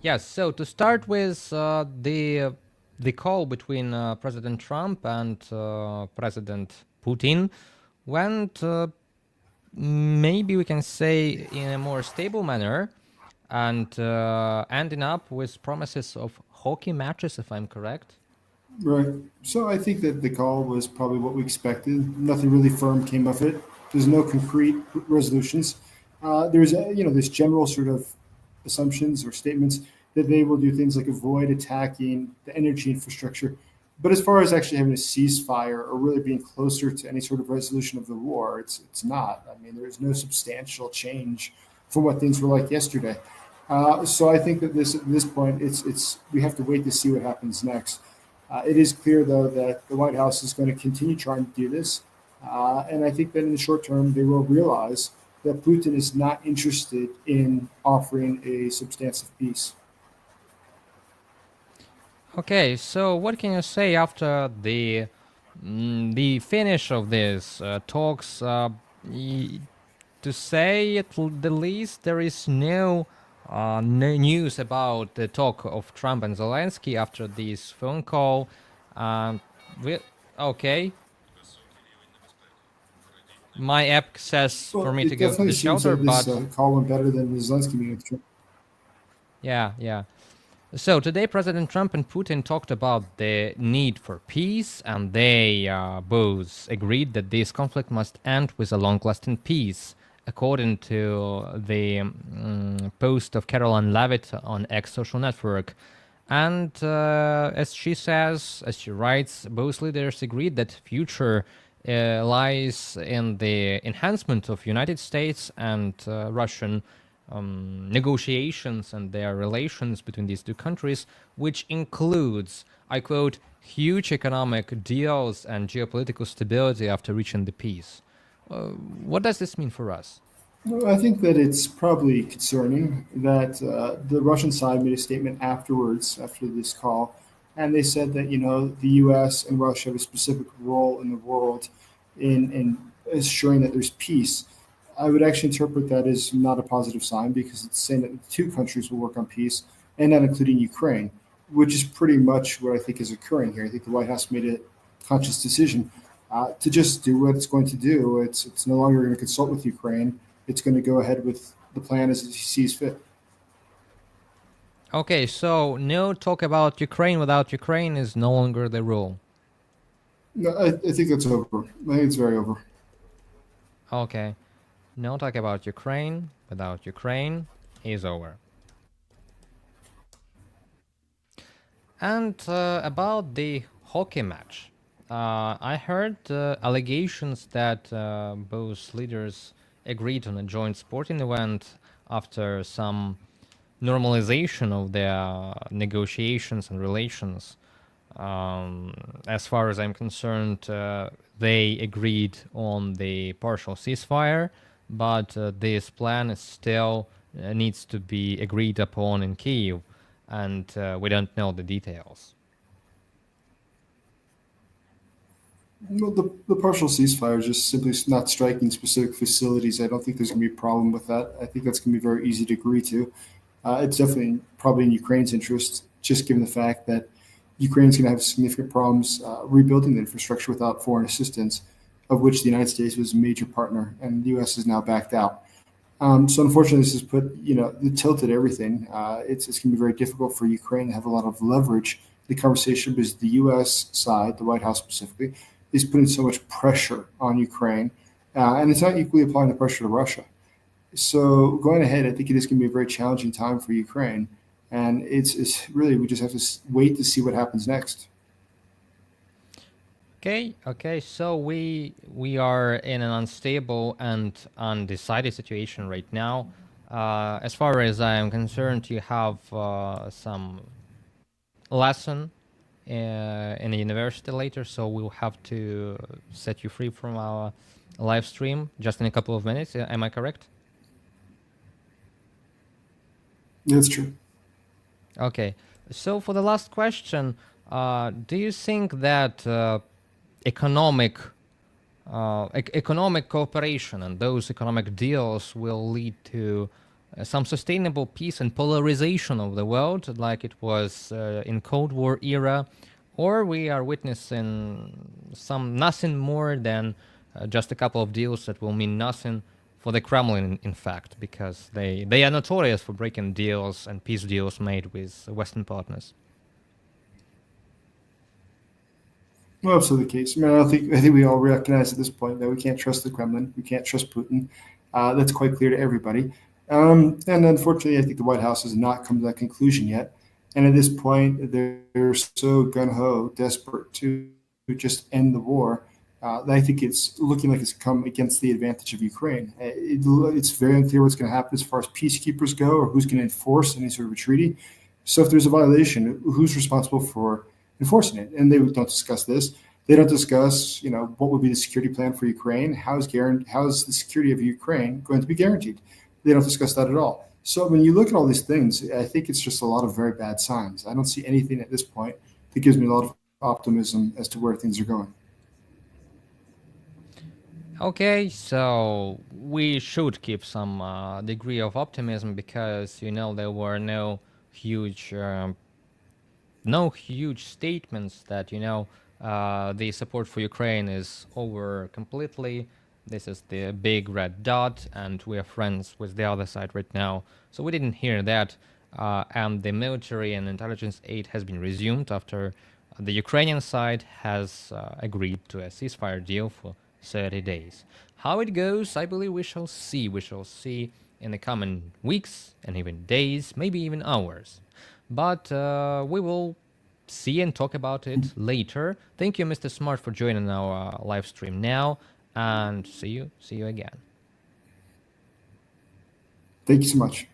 Yes, so to start with, the call between President Trump and President Putin went, maybe we can say, in a more stable manner, and ending up with promises of hockey matches, if I'm correct. Right. So I think that the call was probably what we expected. Nothing really firm came of it. There's no concrete resolutions. There's this general sort of assumptions or statements that they will do things like avoid attacking the energy infrastructure. But as far as actually having a ceasefire or really being closer to any sort of resolution of the war, it's not. I mean, there's no substantial change from what things were like yesterday. So I think that this at this point, it's we have to wait to see what happens next. It is clear, though, that the White House is going to continue trying to do this. And I think that in the short term, they will realize that Putin is not interested in offering a substantive peace. Okay, so what can you say after the finish of this talks? To say at the least, there is no news about the talk of Trump and Zelensky after this phone call. Um, we, okay, my app says for Well, me to it go to definitely the seems shelter, that this but call went better than the Zelensky meeting with Trump. yeah. So today, President Trump and Putin talked about the need for peace, and they both agreed that this conflict must end with a long-lasting peace, according to the post of Caroline Levitt on X social network. And as she says, as she writes, both leaders agreed that future lies in the enhancement of United States and Russian negotiations and their relations between these two countries, which includes, I quote, huge economic deals and geopolitical stability after reaching the peace. What does this mean for us? Well, I think that it's probably concerning that the Russian side made a statement afterwards, after this call, and they said that the U.S. and Russia have a specific role in the world in ensuring that there's peace. I would actually interpret that as not a positive sign because it's saying that the two countries will work on peace, and not including Ukraine, which is pretty much what I think is occurring here. I think the White House made a conscious decision to just do what it's going to do. It's no longer going to consult with Ukraine. It's going to go ahead with the plan as it sees fit. Okay, so no talk about Ukraine without Ukraine is no longer the rule. No, I think that's over. I think it's very over. Okay, no talk about Ukraine without Ukraine is over. And about the hockey match, I heard allegations that both leaders agreed on a joint sporting event after some normalization of their negotiations and relations. As far as I'm concerned, they agreed on the partial ceasefire, but this plan is still needs to be agreed upon in Kyiv, and we don't know the details. Well, the partial ceasefire is just simply not striking specific facilities. I don't think there's going to be a problem with that. I think that's going to be very easy to agree to. It's definitely probably in Ukraine's interest, just given the fact that Ukraine's going to have significant problems rebuilding the infrastructure without foreign assistance, of which the United States was a major partner, and the U.S. has now backed out. So unfortunately, this has put it tilted everything. It's going to be very difficult for Ukraine to have a lot of leverage. The conversation because the U.S. side, the White House specifically, is putting so much pressure on Ukraine, and it's not equally applying the pressure to Russia. So going ahead, I think it is going to be a very challenging time for Ukraine, and it's really we just have to wait to see what happens next. Okay. So we are in an unstable and undecided situation right now. As far as I am concerned, you have some lesson in the university later, so we'll have to set you free from our live stream just in a couple of minutes. Am I correct? That's true. Okay. So for the last question, do you think that economic economic cooperation and those economic deals will lead to some sustainable peace and polarization of the world, like it was in Cold War era, or we are witnessing some nothing more than just a couple of deals that will mean nothing for the Kremlin, in fact, because they are notorious for breaking deals and peace deals made with Western partners. Well, that's the case. I mean, I think we all recognize at this point that we can't trust the Kremlin. We can't trust Putin. That's quite clear to everybody. And unfortunately, I think the White House has not come to that conclusion yet. And at this point, they're so gun ho, desperate to just end the war. That I think it's looking like it's come against the advantage of Ukraine. It's very unclear what's going to happen as far as peacekeepers go, or who's going to enforce any sort of a treaty. So if there's a violation, who's responsible for enforcing it? And they don't discuss this. They don't discuss, what would be the security plan for Ukraine? How is the security of Ukraine going to be guaranteed? They don't discuss that at all. So when you look at all these things, I think it's just a lot of very bad signs. I don't see anything at this point that gives me a lot of optimism as to where things are going. Okay, so we should keep some degree of optimism because there were no huge statements that the support for Ukraine is over completely. This is the big red dot, and we are friends with the other side right now. So we didn't hear that, and the military and intelligence aid has been resumed after the Ukrainian side has agreed to a ceasefire deal for 30 days. How it goes, I believe we shall see. We shall see in the coming weeks and even days, maybe even hours. But we will see and talk about it later. Thank you, Mr. Smart, for joining our live stream now, and see you again. Thank you so much.